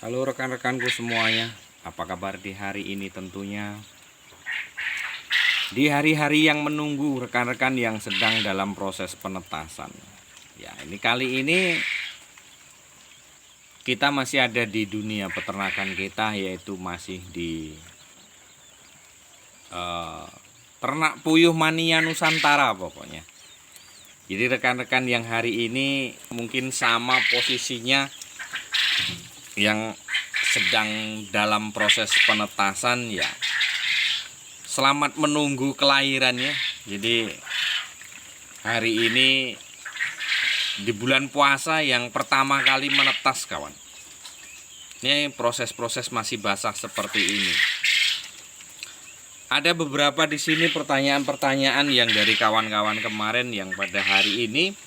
Halo rekan-rekanku semuanya, apa kabar di hari ini tentunya? Di hari-hari yang menunggu rekan-rekan yang sedang dalam proses penetasan. Ya, ini kali ini kita masih ada di dunia peternakan kita, yaitu masih di ternak puyuh mania Nusantara pokoknya. Jadi rekan-rekan yang hari ini mungkin sama posisinya yang sedang dalam proses penetasan, ya selamat menunggu kelahirannya. Jadi hari ini di bulan puasa yang pertama kali menetas kawan. Ini proses-proses masih basah seperti ini. Ada beberapa di sini pertanyaan-pertanyaan yang dari kawan-kawan kemarin yang pada hari ini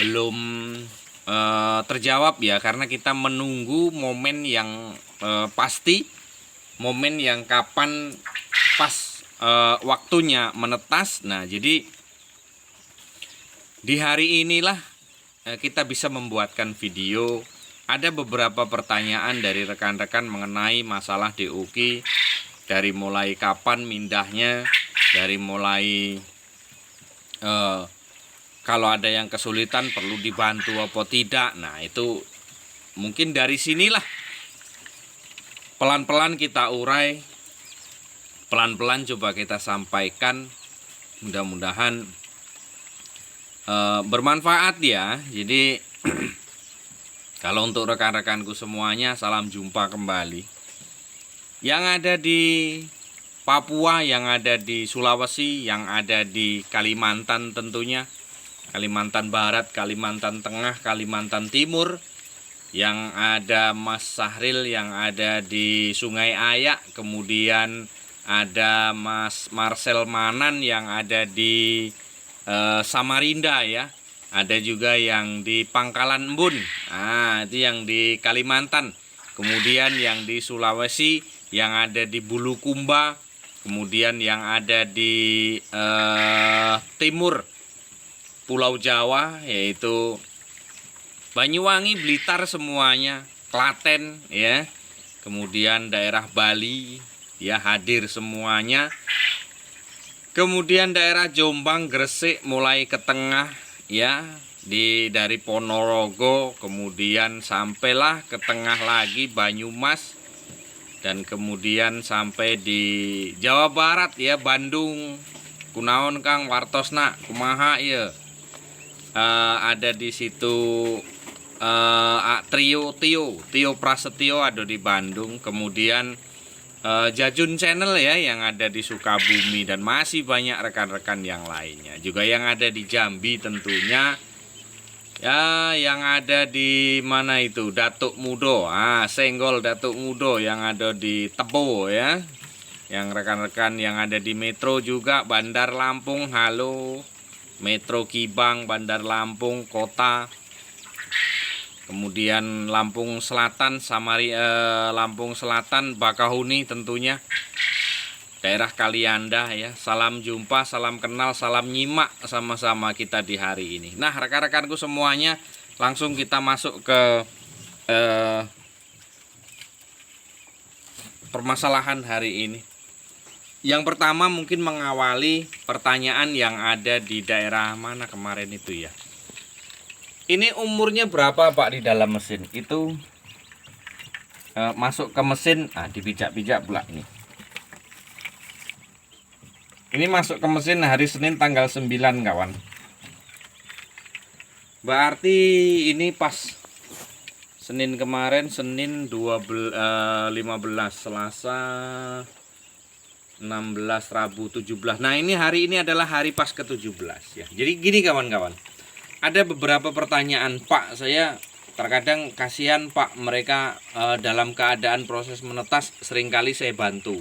belum terjawab ya, karena kita menunggu momen yang pasti, momen yang kapan pas waktunya menetas. Nah, jadi di hari inilah kita bisa membuatkan video. Ada beberapa pertanyaan dari rekan-rekan mengenai masalah DOQ, dari mulai kapan mindahnya, dari mulai kalau ada yang kesulitan perlu dibantu apa tidak. Nah, itu mungkin dari sinilah pelan-pelan kita urai, pelan-pelan coba kita sampaikan, mudah-mudahan bermanfaat ya. Jadi kalau untuk rekan-rekanku semuanya, salam jumpa kembali. Yang ada di Papua, yang ada di Sulawesi, yang ada di Kalimantan tentunya, Kalimantan Barat, Kalimantan Tengah, Kalimantan Timur, yang ada Mas Sahril yang ada di Sungai Ayak, kemudian ada Mas Marcel Manan yang ada di Samarinda ya, ada juga yang di Pangkalan Embun, itu yang di Kalimantan, kemudian yang di Sulawesi yang ada di Bulukumba, kemudian yang ada di timur Pulau Jawa yaitu Banyuwangi, Blitar semuanya, Klaten ya, kemudian daerah Bali ya hadir semuanya, kemudian daerah Jombang, Gresik mulai ke tengah ya, dari Ponorogo, kemudian sampailah ke tengah lagi Banyumas, dan kemudian sampai di Jawa Barat ya, Bandung, kunaon Kang Wartosna kumaha ya, ada di situ Tio Prasetyo ada di Bandung, kemudian Jajun Channel ya yang ada di Sukabumi, dan masih banyak rekan-rekan yang lainnya juga yang ada di Jambi tentunya ya, yang ada di mana itu Datuk Mudo, Senggol Datuk Mudo yang ada di Tebo ya, yang rekan-rekan yang ada di Metro juga, Bandar Lampung, halo Metro Kibang, Bandar Lampung Kota, kemudian Lampung Selatan, Lampung Selatan, Bakahuni tentunya, daerah Kalianda ya. Salam jumpa, salam kenal, salam nyimak sama-sama kita di hari ini. Nah, rekan-rekanku semuanya, langsung kita masuk ke permasalahan hari ini. Yang pertama mungkin mengawali pertanyaan yang ada di daerah mana kemarin itu ya. Ini umurnya berapa Pak di dalam mesin? Itu masuk ke mesin, dipijak-pijak pula ini. Ini masuk ke mesin hari Senin tanggal 9 kawan. Berarti ini pas Senin kemarin, Senin 15, Selasa 16, Rabu 17. Nah, ini hari ini adalah hari pas ke-17 ya. Jadi gini kawan-kawan. Ada beberapa pertanyaan, Pak, saya terkadang kasihan Pak, mereka dalam keadaan proses menetas seringkali saya bantu.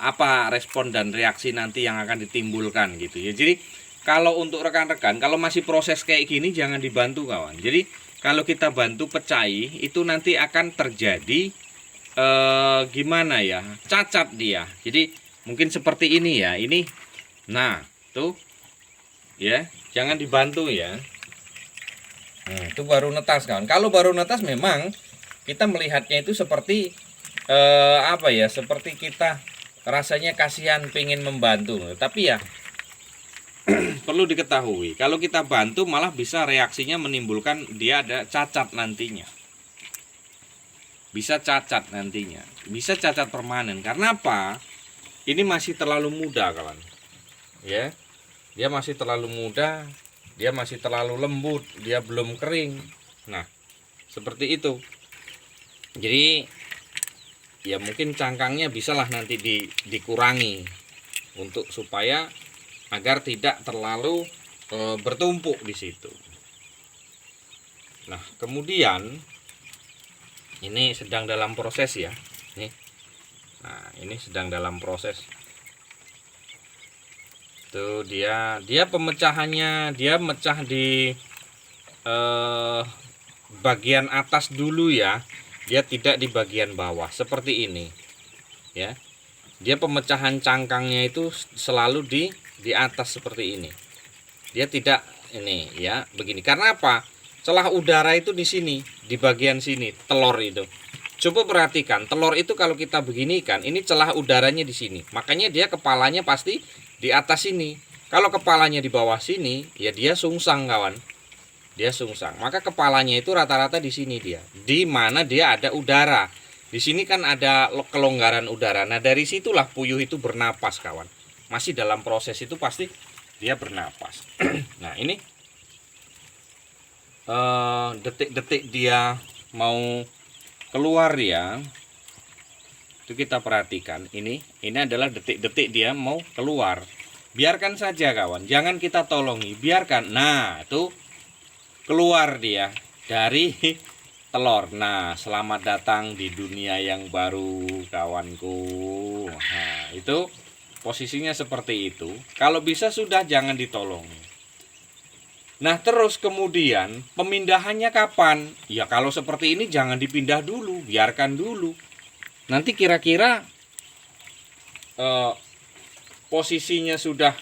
Apa respon dan reaksi nanti yang akan ditimbulkan gitu ya. Jadi kalau untuk rekan-rekan, kalau masih proses kayak gini jangan dibantu kawan. Jadi kalau kita bantu pecahi itu nanti akan terjadi gimana ya, cacat dia. Jadi mungkin seperti ini ya, ini nah tuh ya, jangan dibantu ya. Nah, itu baru netas kawan. Kalau baru netas memang kita melihatnya itu seperti apa ya, seperti kita rasanya kasihan pengen membantu, tapi ya perlu diketahui kalau kita bantu malah bisa reaksinya menimbulkan dia ada cacat nantinya, bisa cacat nantinya, bisa cacat permanen. Karena apa? Ini masih terlalu muda kawan ya, dia masih terlalu muda, dia masih terlalu lembut, dia belum kering. Nah seperti itu. Jadi ya mungkin cangkangnya bisalah nanti dikurangi untuk supaya agar tidak terlalu bertumpuk di situ. Nah kemudian ini sedang dalam proses ya, nih. Nah ini sedang dalam proses. Tuh dia pemecahannya, dia mecah di bagian atas dulu ya, dia tidak di bagian bawah seperti ini ya. Dia pemecahan cangkangnya itu selalu di atas seperti ini, dia tidak ini ya begini. Karena apa? Celah udara itu di sini, di bagian sini telur itu. Coba perhatikan, telur itu kalau kita beginikan, ini celah udaranya di sini, makanya dia kepalanya pasti di atas sini. Kalau kepalanya di bawah sini ya dia sungsang kawan, dia sungsang. Maka kepalanya itu rata-rata di sini, dia di mana dia ada udara. Di sini kan ada kelonggaran udara. Nah dari situlah puyuh itu bernapas kawan. Masih dalam proses itu pasti dia bernapas. Nah ini detik-detik dia mau keluar ya, itu kita perhatikan. Ini adalah detik-detik dia mau keluar. Biarkan saja kawan, jangan kita tolongi, biarkan. Nah itu keluar dia dari telur. Nah selamat datang di dunia yang baru kawanku. Nah itu posisinya seperti itu. Kalau bisa sudah jangan ditolongi. Nah terus kemudian pemindahannya kapan? Ya kalau seperti ini jangan dipindah dulu, biarkan dulu. Nanti kira-kira posisinya sudah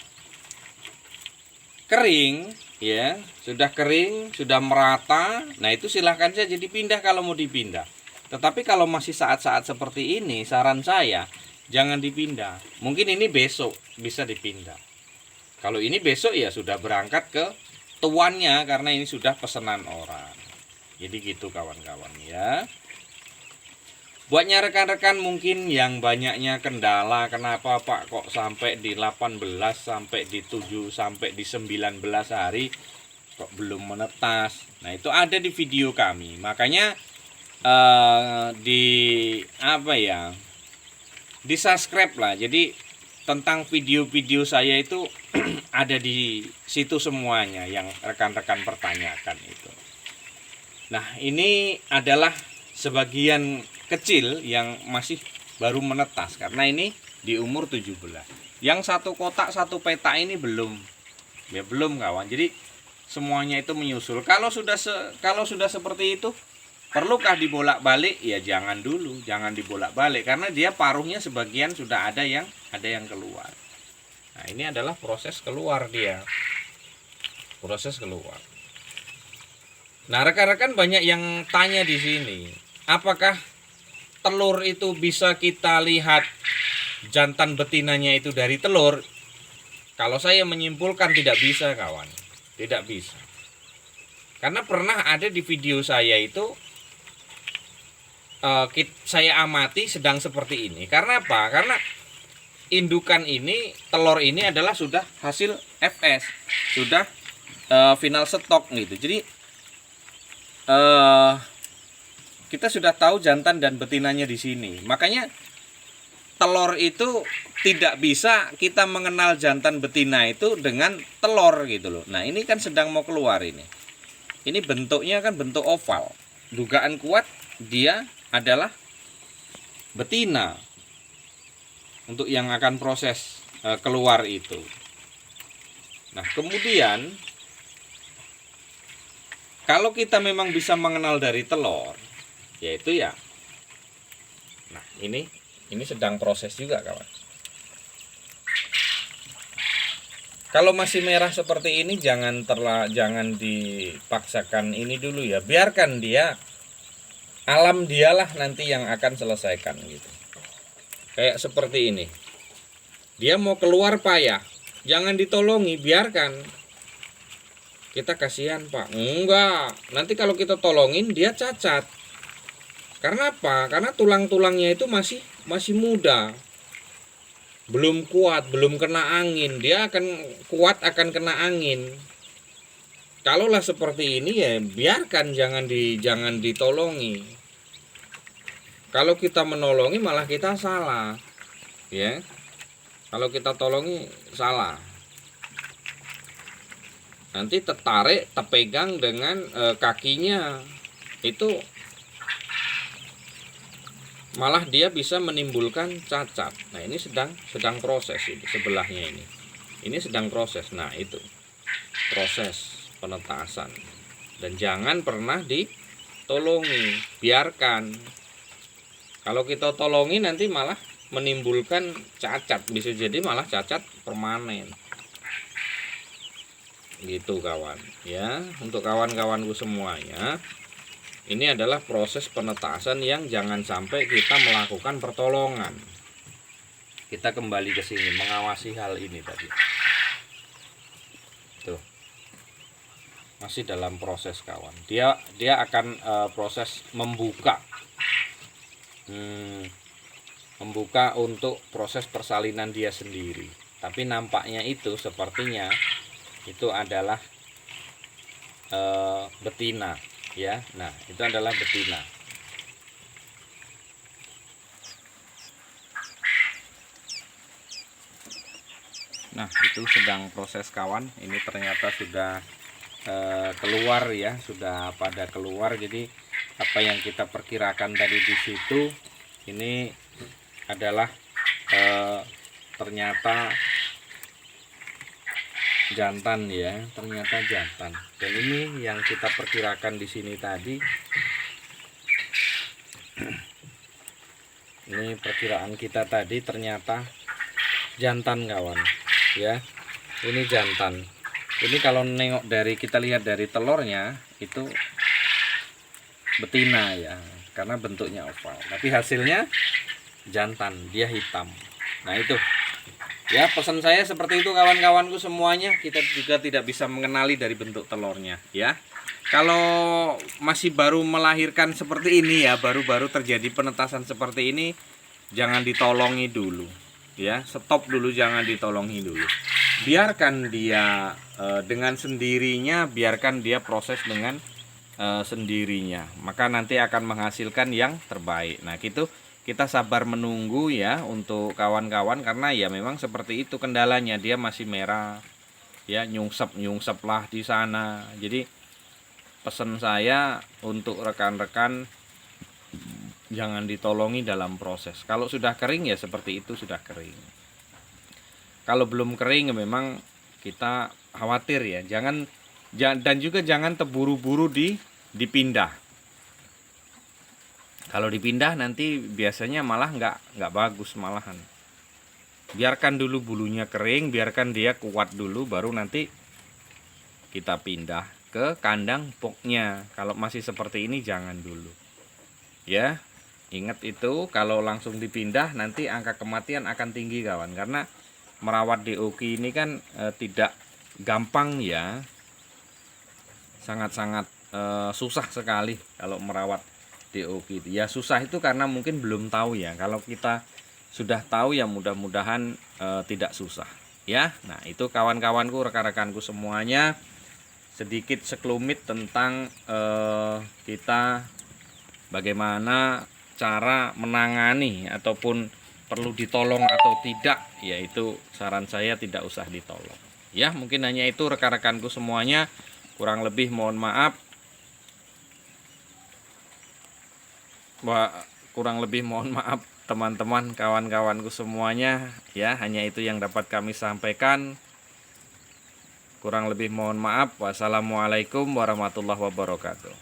kering ya, sudah kering, sudah merata. Nah itu silahkan saja dipindah kalau mau dipindah. Tetapi kalau masih saat-saat seperti ini, saran saya jangan dipindah. Mungkin ini besok bisa dipindah. Kalau ini besok ya sudah berangkat ke tuannya, karena ini sudah pesanan orang. Jadi gitu kawan-kawan ya. Buatnya rekan-rekan mungkin yang banyaknya kendala, kenapa Pak kok sampai di 18, sampai di 7, sampai di 19 hari kok belum menetas. Nah itu ada di video kami. Makanya di apa ya, di subscribe lah. Jadi tentang video-video saya itu ada di situ semuanya yang rekan-rekan pertanyakan itu. Nah ini adalah sebagian kecil yang masih baru menetas, karena ini di umur 17. Yang satu kotak satu petak ini belum kawan. Jadi semuanya itu menyusul. Kalau sudah seperti itu, perlukah dibolak-balik? Ya jangan dulu, jangan dibolak-balik, karena dia paruhnya sebagian sudah ada yang keluar. Nah ini adalah proses keluar dia, proses keluar. Nah rekan-rekan banyak yang tanya di sini, apakah telur itu bisa kita lihat jantan betinanya itu dari telur? Kalau saya menyimpulkan tidak bisa kawan, tidak bisa. Karena pernah ada di video saya itu saya amati sedang seperti ini. Karena apa? Karena indukan ini, telur ini adalah sudah hasil FS, sudah final stok gitu. Jadi kita sudah tahu jantan dan betinanya di sini. Makanya telur itu tidak bisa kita mengenal jantan betina itu dengan telur gitu loh. Nah ini kan sedang mau keluar ini. Ini bentuknya kan bentuk oval. Dugaan kuat dia adalah betina untuk yang akan proses keluar itu. Nah kemudian kalau kita memang bisa mengenal dari telur, yaitu ya, nah ini sedang proses juga kawan. Kalau masih merah seperti ini jangan dipaksakan ini dulu ya, biarkan dia alam dialah nanti yang akan selesaikan gitu. Kayak seperti ini, dia mau keluar payah, jangan ditolongi, biarkan. Kita kasihan Pak, enggak, nanti kalau kita tolongin dia cacat. Karena apa? Karena tulang-tulangnya itu masih muda, belum kuat, belum kena angin. Dia akan kuat akan kena angin. Kalaulah seperti ini ya biarkan, jangan ditolongi. Kalau kita menolongi malah kita salah, ya. Kalau kita tolongi salah. Nanti tertarik, terpegang dengan kakinya, itu malah dia bisa menimbulkan cacat. Nah, ini sedang proses ini sebelahnya ini. Ini sedang proses. Nah, itu proses penetasan. Dan jangan pernah ditolongi, biarkan. Kalau kita tolongi nanti malah menimbulkan cacat, bisa jadi malah cacat permanen. Gitu kawan, ya. Untuk kawan-kawanku semuanya, ini adalah proses penetasan yang jangan sampai kita melakukan pertolongan. Kita kembali ke sini mengawasi hal ini tadi. Tuh. Masih dalam proses kawan. Dia akan proses membuka. Membuka untuk proses persalinan dia sendiri. Tapi nampaknya itu sepertinya itu adalah betina. Ya, nah itu adalah betina. Nah itu sedang proses kawan. Ini ternyata sudah keluar ya, sudah pada keluar. Jadi apa yang kita perkirakan tadi di situ, ini adalah ternyata jantan ya, ternyata jantan. Dan ini yang kita perkirakan di sini tadi, ini perkiraan kita tadi ternyata jantan kawan ya. Ini jantan. Ini kalau nengok dari, kita lihat dari telurnya itu betina ya, karena bentuknya oval. Tapi hasilnya jantan, dia hitam. Nah itu ya, pesan saya seperti itu kawan-kawanku semuanya. Kita juga tidak bisa mengenali dari bentuk telurnya ya. Kalau masih baru melahirkan seperti ini ya, baru-baru terjadi penetasan seperti ini, jangan ditolongi dulu ya. Stop dulu, jangan ditolongi dulu. Biarkan dia dengan sendirinya, biarkan dia proses dengan sendirinya. Maka nanti akan menghasilkan yang terbaik. Nah gitu. Kita sabar menunggu ya untuk kawan-kawan, karena ya memang seperti itu kendalanya, dia masih merah ya, nyungsep lah di sana. Jadi pesan saya untuk rekan-rekan, jangan ditolongi dalam proses. Kalau sudah kering ya seperti itu, sudah kering. Kalau belum kering ya memang kita khawatir ya, dan juga jangan terburu-buru dipindah. Kalau dipindah nanti biasanya malah nggak bagus malahan. Biarkan dulu bulunya kering, biarkan dia kuat dulu, baru nanti kita pindah ke kandang poknya. Kalau masih seperti ini jangan dulu. Ya, ingat itu, kalau langsung dipindah nanti angka kematian akan tinggi kawan. Karena merawat DOQ ini kan tidak gampang ya. Sangat-sangat susah sekali kalau merawat DOQ itu. Ya susah itu karena mungkin belum tahu ya. Kalau kita sudah tahu ya mudah-mudahan tidak susah ya. Nah itu kawan-kawanku, rekan-rekanku semuanya, sedikit sekelumit tentang kita bagaimana cara menangani ataupun perlu ditolong atau tidak. Yaitu saran saya tidak usah ditolong ya. Mungkin hanya itu rekan-rekanku semuanya. Kurang lebih mohon maaf. Kurang lebih mohon maaf teman-teman, kawan-kawanku semuanya ya. Hanya itu yang dapat kami sampaikan. Kurang lebih mohon maaf. Wassalamualaikum warahmatullahi wabarakatuh.